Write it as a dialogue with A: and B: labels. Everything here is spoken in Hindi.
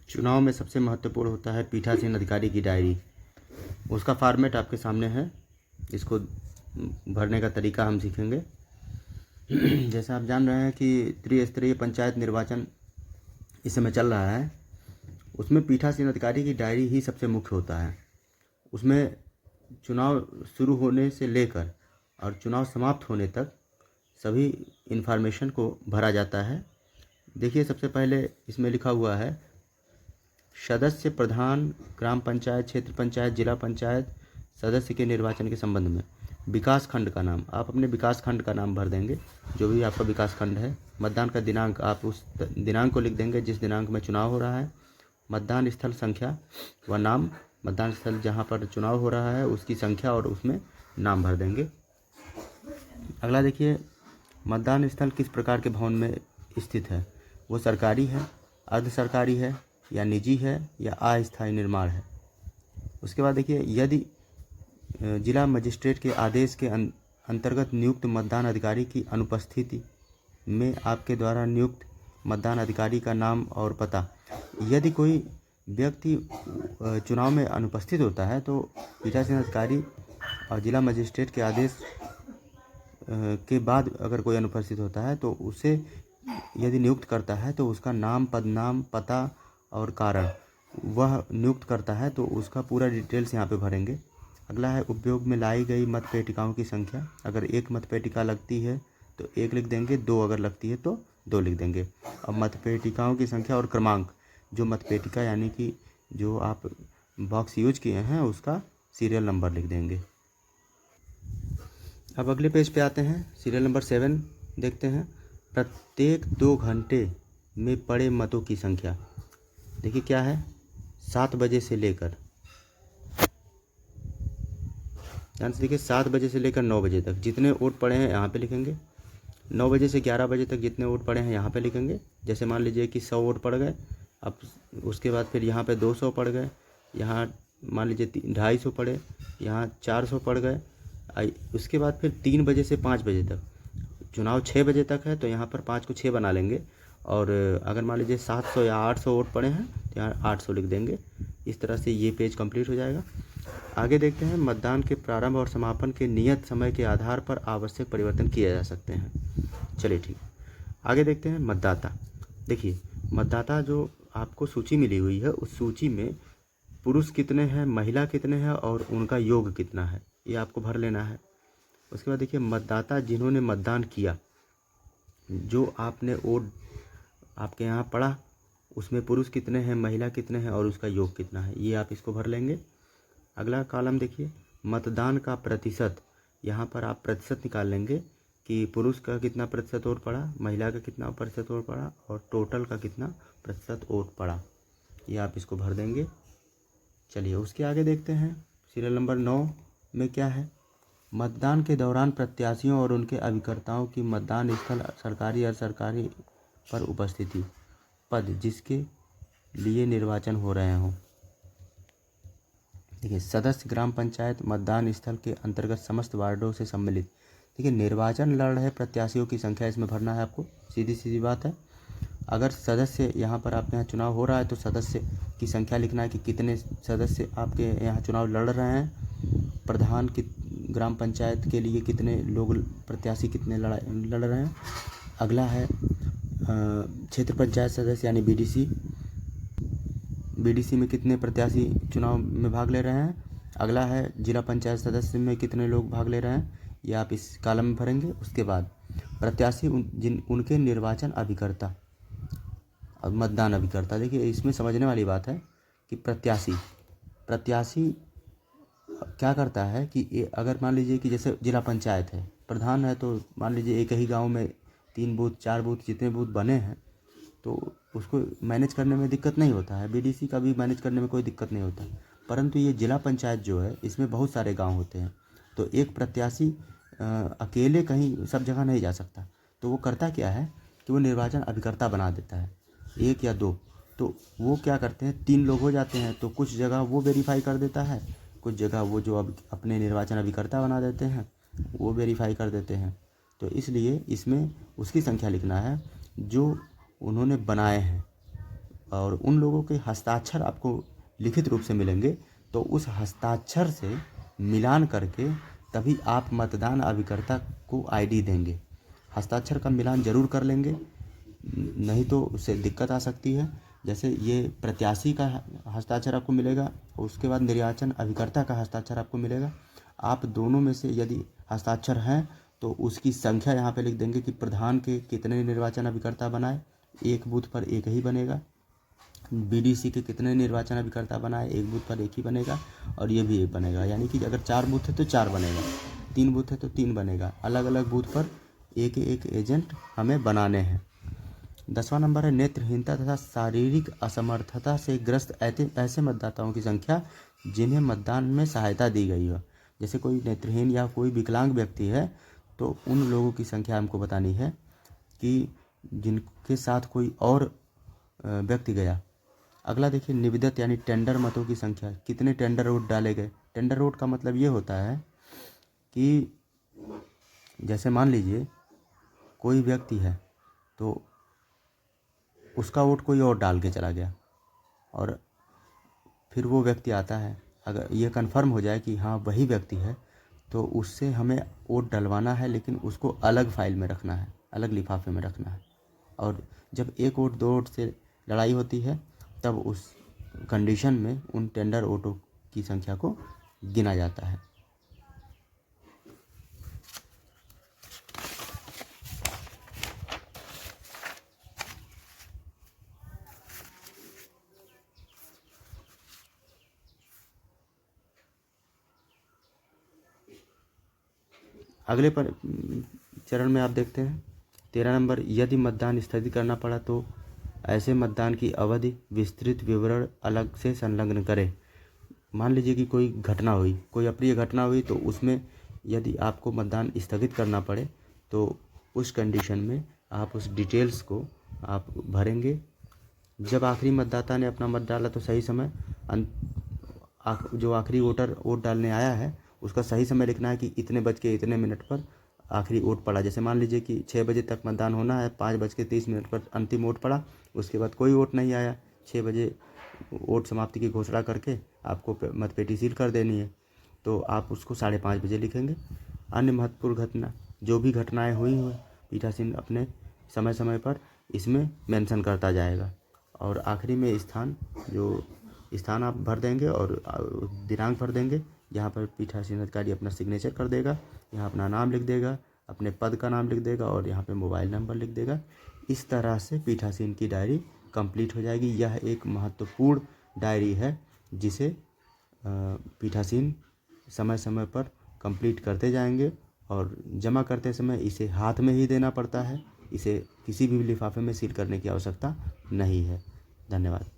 A: चुनाव में सबसे महत्वपूर्ण होता है पीठासीन अधिकारी की डायरी। उसका फॉर्मेट आपके सामने है, इसको भरने का तरीका हम सीखेंगे। जैसा आप जान रहे हैं कि त्रिस्तरीय पंचायत निर्वाचन इस समय चल रहा है, उसमें पीठासीन अधिकारी की डायरी ही सबसे मुख्य होता है। उसमें चुनाव शुरू होने से लेकर और चुनाव समाप्त होने तक सभी इन्फॉर्मेशन को भरा जाता है। देखिए, सबसे पहले इसमें लिखा हुआ है सदस्य प्रधान ग्राम पंचायत, क्षेत्र पंचायत, जिला पंचायत सदस्य के निर्वाचन के संबंध में। विकास खंड का नाम, आप अपने विकास खंड का नाम भर देंगे, जो भी आपका विकास खंड है। मतदान का दिनांक, आप उस दिनांक को लिख देंगे जिस दिनांक में चुनाव हो रहा है। मतदान स्थल संख्या व नाम, मतदान स्थल जहाँ पर चुनाव हो रहा है उसकी संख्या और उसमें नाम भर देंगे। अगला देखिए, मतदान स्थल किस प्रकार के भवन में स्थित है, वो सरकारी है, अर्ध सरकारी है या निजी है या अस्थायी निर्माण है। उसके बाद देखिए, यदि जिला मजिस्ट्रेट के आदेश के अंतर्गत नियुक्त मतदान अधिकारी की अनुपस्थिति में आपके द्वारा नियुक्त मतदान अधिकारी का नाम और पता। यदि कोई व्यक्ति चुनाव में अनुपस्थित होता है तो पीठासीन अधिकारी और जिला मजिस्ट्रेट के आदेश के बाद अगर कोई अनुपस्थित होता है तो उसे यदि नियुक्त करता है तो उसका नाम, पदनाम, पता और कारण वह नियुक्त करता है तो उसका पूरा डिटेल्स यहाँ पे भरेंगे। अगला है उपयोग में लाई गई मतपेटिकाओं की संख्या। अगर एक मतपेटिका लगती है तो एक लिख देंगे, दो अगर लगती है तो दो लिख देंगे। अब मतपेटिकाओं की संख्या और क्रमांक, जो मतपेटिका यानी कि जो आप बॉक्स यूज किए हैं उसका सीरियल नंबर लिख देंगे। अब अगले पेज पे आते हैं, सीरियल नंबर 7 देखते हैं। प्रत्येक 2 घंटे में पड़े मतों की संख्या। देखिए क्या है, 7 बजे से लेकर, ध्यान से देखिए, 7 बजे से लेकर 9 बजे तक जितने वोट पड़े हैं यहाँ पे लिखेंगे। 9 बजे से 11 बजे तक जितने वोट पड़े हैं यहाँ पे लिखेंगे। जैसे मान लीजिए कि 100 वोट पड़ गए, अब उसके बाद फिर यहाँ पे 200 पड़ गए, यहाँ मान लीजिए 250 पड़े, यहाँ 400 पड़ गए। उसके बाद फिर 3 बजे से 5 बजे तक, चुनाव 6 बजे तक है तो यहाँ पर 5 को 6 बना लेंगे। और अगर मान लीजिए 700 या 800 वोट पड़े हैं तो यहाँ 800 लिख देंगे। इस तरह से ये पेज कंप्लीट हो जाएगा। आगे देखते हैं, मतदान के प्रारंभ और समापन के नियत समय के आधार पर आवश्यक परिवर्तन किए जा सकते हैं। चलिए ठीक, आगे देखते हैं मतदाता। देखिए, मतदाता जो आपको सूची मिली हुई है उस सूची में पुरुष कितने हैं, महिला कितने हैं और उनका योग कितना है, ये आपको भर लेना है। उसके बाद देखिए, मतदाता जिन्होंने मतदान किया, जो आपने वोट आपके यहाँ पड़ा, उसमें पुरुष कितने हैं, महिला कितने हैं और उसका योग कितना है, ये आप इसको भर लेंगे। अगला कॉलम देखिए, मतदान का प्रतिशत। यहाँ पर आप प्रतिशत निकाल लेंगे कि पुरुष का कितना प्रतिशत वोट पड़ा, महिला का कितना प्रतिशत वोट पड़ा और टोटल का कितना प्रतिशत वोट पड़ा, ये आप इसको भर देंगे। चलिए उसके आगे देखते हैं, सीरियल नंबर 9 में क्या है। मतदान के दौरान प्रत्याशियों और उनके अभिकर्ताओं की मतदान स्थल, सरकारी और सरकारी पर उपस्थिति, पद जिसके लिए निर्वाचन हो रहे हों। देखिए, सदस्य ग्राम पंचायत मतदान स्थल के अंतर्गत समस्त वार्डों से सम्मिलित। देखिए, निर्वाचन लड़ रहे प्रत्याशियों की संख्या इसमें भरना है आपको, सीधी सीधी बात है। अगर सदस्य, यहाँ पर आपके यहाँ चुनाव हो रहा है तो सदस्य की संख्या लिखना है कि कितने सदस्य आपके यहाँ चुनाव लड़ रहे हैं। प्रधान की ग्राम पंचायत के लिए कितने लोग प्रत्याशी कितने लड़ रहे हैं। अगला है क्षेत्र पंचायत सदस्य यानी बीडीसी, बीडीसी में कितने प्रत्याशी चुनाव में भाग ले रहे हैं। अगला है जिला पंचायत सदस्य में कितने लोग भाग ले रहे हैं, ये आप इस कॉलम में भरेंगे। उसके बाद प्रत्याशी उनके निर्वाचन अभिकर्ता और मतदान अभिकर्ता। देखिए, इसमें समझने वाली बात है कि प्रत्याशी क्या करता है कि अगर मान लीजिए कि जैसे जिला पंचायत है, प्रधान है, तो मान लीजिए एक ही गाँव में 3 बूथ 4 बूथ जितने बूथ बने हैं तो उसको मैनेज करने में दिक्कत नहीं होता है। बीडीसी का भी मैनेज करने में कोई दिक्कत नहीं होता। परंतु ये जिला पंचायत जो है इसमें बहुत सारे गांव होते हैं, तो एक प्रत्याशी अकेले कहीं सब जगह नहीं जा सकता। तो वो करता क्या है कि वो निर्वाचन अभिकर्ता बना देता है, 1 या 2। तो वो क्या करते हैं, 3 लोग हो जाते हैं तो कुछ जगह वो वेरीफाई कर देता है, कुछ जगह वो जो अब अपने निर्वाचन अभिकर्ता बना देते हैं वो वेरीफाई कर देते हैं। तो इसलिए इसमें उसकी संख्या लिखना है जो उन्होंने बनाए हैं। और उन लोगों के हस्ताक्षर आपको लिखित रूप से मिलेंगे, तो उस हस्ताक्षर से मिलान करके तभी आप मतदान अभिकर्ता को आईडी देंगे। हस्ताक्षर का मिलान जरूर कर लेंगे, नहीं तो उससे दिक्कत आ सकती है। जैसे ये प्रत्याशी का हस्ताक्षर आपको मिलेगा, उसके बाद निर्वाचन अभिकर्ता का हस्ताक्षर आपको मिलेगा। आप दोनों में से यदि हस्ताक्षर हैं तो उसकी संख्या यहाँ पे लिख देंगे कि प्रधान के कितने निर्वाचन अभिकर्ता बनाए, एक बूथ पर एक ही बनेगा। बीडीसी के कितने निर्वाचन अभिकर्ता बनाए, एक बूथ पर एक ही बनेगा, और ये भी एक बनेगा। यानी कि अगर 4 बूथ है तो 4 बनेगा, 3 बूथ है तो 3 बनेगा। अलग अलग बूथ पर एक एक एजेंट हमें बनाने हैं। 10वां नंबर है नेत्रहीनता तथा शारीरिक असमर्थता से ग्रस्त ऐसे मतदाताओं की संख्या जिन्हें मतदान में सहायता दी गई हो। जैसे कोई नेत्रहीन या कोई विकलांग व्यक्ति है तो उन लोगों की संख्या हमको बतानी है कि जिनके साथ कोई और व्यक्ति गया। अगला देखिए निविदत यानी टेंडर मतों की संख्या, कितने टेंडर वोट डाले गए। टेंडर वोट का मतलब ये होता है कि जैसे मान लीजिए कोई व्यक्ति है तो उसका वोट कोई और डाल के चला गया, और फिर वो व्यक्ति आता है, अगर ये कंफर्म हो जाए कि हाँ वही व्यक्ति है तो उससे हमें वोट डलवाना है, लेकिन उसको अलग फाइल में रखना है, अलग लिफाफे में रखना है। और जब एक वोट 2 वोट से लड़ाई होती है तब उस कंडीशन में उन टेंडर वोटों की संख्या को गिना जाता है। अगले पर चरण में आप देखते हैं 13 नंबर, यदि मतदान स्थगित करना पड़ा तो ऐसे मतदान की अवधि विस्तृत विवरण अलग से संलग्न करें। मान लीजिए कि कोई घटना हुई, कोई अप्रिय घटना हुई, तो उसमें यदि आपको मतदान स्थगित करना पड़े तो उस कंडीशन में आप उस डिटेल्स को आप भरेंगे। जब आखिरी मतदाता ने अपना मत डाला तो सही समय, जो आखिरी वोटर वोट डालने आया है उसका सही समय लिखना है कि इतने बज के इतने मिनट पर आखिरी वोट पड़ा। जैसे मान लीजिए कि 6 बजे तक मतदान होना है, 5:30 पर अंतिम वोट पड़ा, उसके बाद कोई वोट नहीं आया, 6 बजे वोट समाप्ति की घोषणा करके आपको मतपेटी सील कर देनी है, तो आप उसको 5:30 बजे लिखेंगे। अन्य महत्वपूर्ण घटना, जो भी घटनाएं हुई हैं पीठासीन अपने समय समय पर इसमें मेंशन करता जाएगा। और आखिरी में स्थान आप भर देंगे और दिनांक भर देंगे, जहाँ पर पीठासीन अधिकारी अपना सिग्नेचर कर देगा, यहाँ अपना नाम लिख देगा, अपने पद का नाम लिख देगा और यहाँ पे मोबाइल नंबर लिख देगा। इस तरह से पीठासीन की डायरी कंप्लीट हो जाएगी। यह एक महत्वपूर्ण डायरी है जिसे पीठासीन समय समय पर कंप्लीट करते जाएंगे, और जमा करते समय इसे हाथ में ही देना पड़ता है, इसे किसी भी लिफाफे में सील करने की आवश्यकता नहीं है। धन्यवाद।